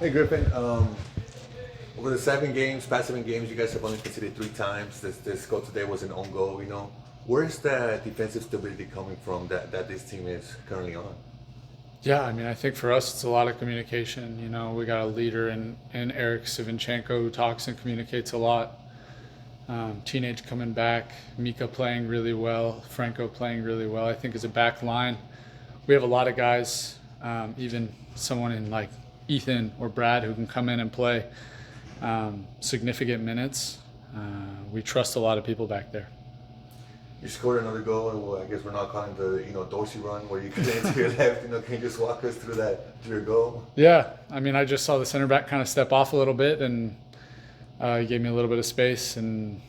Hey Griffin, over the past 7 games, you guys have only conceded 3 times. This goal today was an own goal. Where's the defensive stability coming from that this team is currently on? Yeah, I mean, I think for us, it's a lot of communication. We got a leader in Eric Sivinchenko who talks and communicates a lot. Teenage coming back, Mika playing really well, Franco playing really well. I think as a back line, we have a lot of guys, even someone in like Ethan or Brad who can come in and play significant minutes. We trust a lot of people back there. You scored another goal, and well, I guess we're not calling the Dorsey run where you get into your left. Can you just walk us through your goal? Yeah, I mean, I just saw the center back kind of step off a little bit, and he gave me a little bit of space, and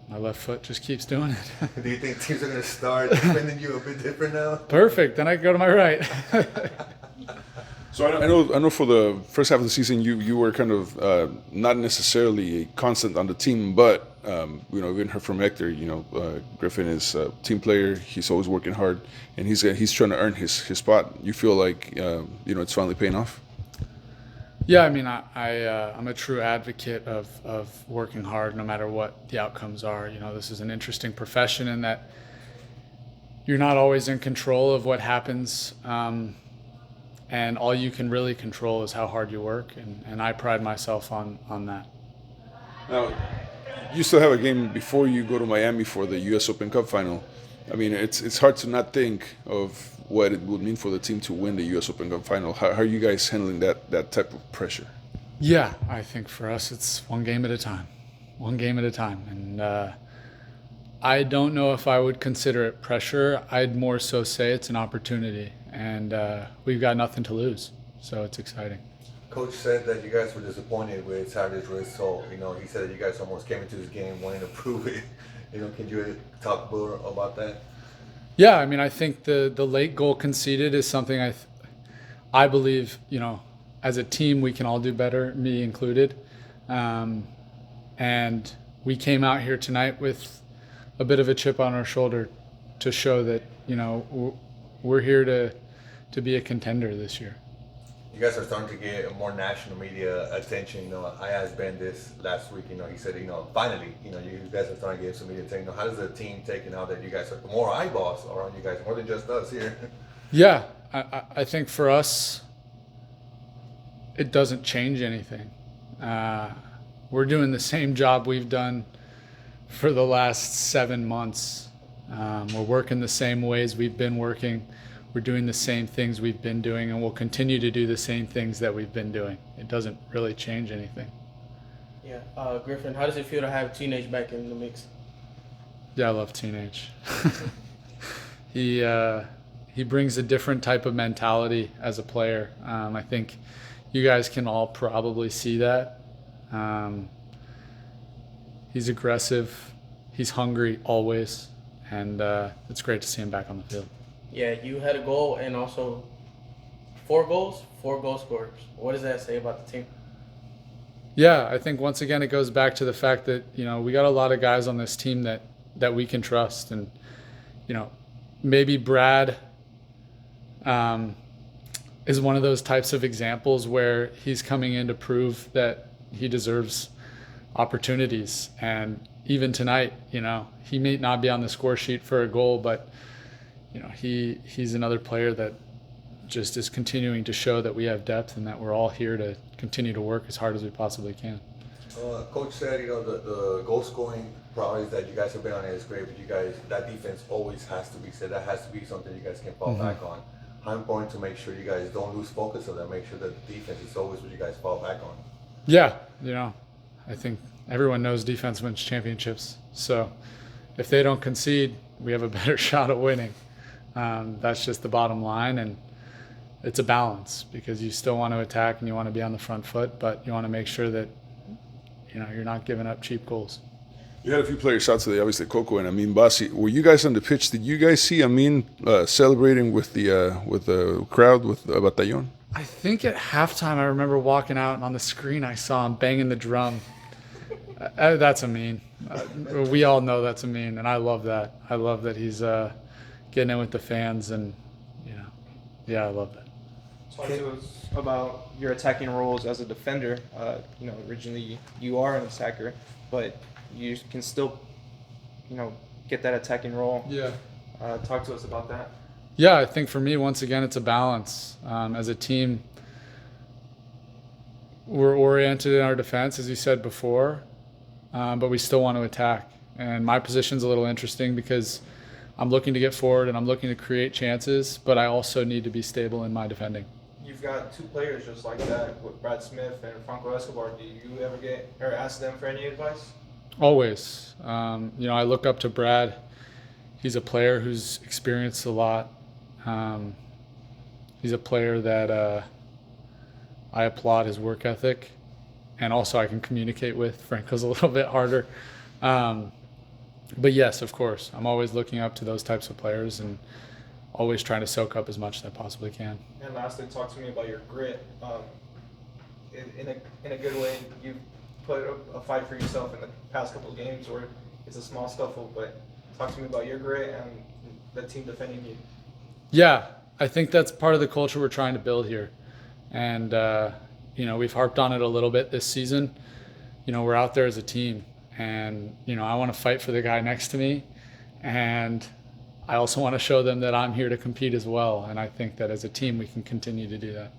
my left foot just keeps doing it. Do you think teams are going to start defending you a bit different now? Perfect. Then I go to my right. So I know for the first half of the season you were kind of not necessarily a constant on the team, but we even heard from Hector. Griffin is a team player. He's always working hard, and he's trying to earn his spot. You feel like it's finally paying off? Yeah, I mean, I'm a true advocate of working hard no matter what the outcomes are. This is an interesting profession in that you're not always in control of what happens. And all you can really control is how hard you work, and I pride myself on that. Now, you still have a game before you go to Miami for the U.S. Open Cup final. I mean, it's hard to not think of what it would mean for the team to win the U.S. Open Cup final. How are you guys handling that type of pressure? Yeah, I think for us it's one game at a time. And I don't know if I would consider it pressure. I'd more so say it's an opportunity. And we've got nothing to lose, so it's exciting. Coach said that you guys were disappointed with Saturday's result. He said that you guys almost came into this game wanting to prove it. Can you talk more about that? Yeah, I mean, I think the late goal conceded is something I believe, as a team we can all do better, me included. And we came out here tonight with a bit of a chip on our shoulder to show that, we're here to be a contender this year. You guys are starting to get more national media attention. I asked Ben this last week. He said, finally, you guys are starting to get some media attention. How does the team take it now that you guys are more eyeballs around you guys, more than just us here? Yeah, I think for us, it doesn't change anything. We're doing the same job we've done for the last 7 months. We're working the same ways we've been working. We're doing the same things we've been doing, and we'll continue to do the same things that we've been doing. It doesn't really change anything. Yeah, Griffin, how does it feel to have Teenage back in the mix? Yeah, I love Teenage. He brings a different type of mentality as a player. I think you guys can all probably see that. He's aggressive. He's hungry always. And it's great to see him back on the field. Yeah, you had a goal and also 4 goals, 4 goal scorers. What does that say about the team? Yeah, I think once again it goes back to the fact that, we got a lot of guys on this team that we can trust. And, maybe Brad is one of those types of examples where he's coming in to prove that he deserves opportunities. And even tonight, he may not be on the score sheet for a goal, but he's another player that just is continuing to show that we have depth and that we're all here to continue to work as hard as we possibly can. Coach said, the goal scoring priorities that you guys have been on is great, but you guys, that defense always has to be said. That has to be something you guys can fall back on. How important to make sure you guys don't lose focus of that, make sure that the defense is always what you guys fall back on? Yeah, I think everyone knows defense wins championships. So if they don't concede, we have a better shot at winning. That's just the bottom line, and it's a balance because you still want to attack and you want to be on the front foot, but you want to make sure that you're not giving up cheap goals. You had a few players out today, obviously Coco and Amin Bassi. Were you guys on the pitch? Did you guys see Amin celebrating with the crowd with Batallon? I think at halftime I remember walking out and on the screen I saw him banging the drum. That's Amin. We all know that's Amin, and I love that. I love that he's getting in with the fans, and yeah, I love that. Talk to us about your attacking roles as a defender. Originally you are an attacker, but you can still, get that attacking role. Yeah. Talk to us about that. Yeah, I think for me, once again, it's a balance. As a team, we're oriented in our defense, as you said before, but we still want to attack. And my position's a little interesting because I'm looking to get forward and I'm looking to create chances, but I also need to be stable in my defending. You've got two players just like that with Brad Smith and Franco Escobar. Do you ever get or ask them for any advice? Always. I look up to Brad. He's a player who's experienced a lot. He's a player that I applaud his work ethic, and also I can communicate with. Franco's a little bit harder. But yes, of course, I'm always looking up to those types of players and always trying to soak up as much as I possibly can. And lastly, talk to me about your grit. In a good way, you put a fight for yourself in the past couple of games where it's a small scuffle, but talk to me about your grit and the team defending you. Yeah, I think that's part of the culture we're trying to build here. And, we've harped on it a little bit this season. We're out there as a team. And, I want to fight for the guy next to me. And I also want to show them that I'm here to compete as well. And I think that as a team, we can continue to do that.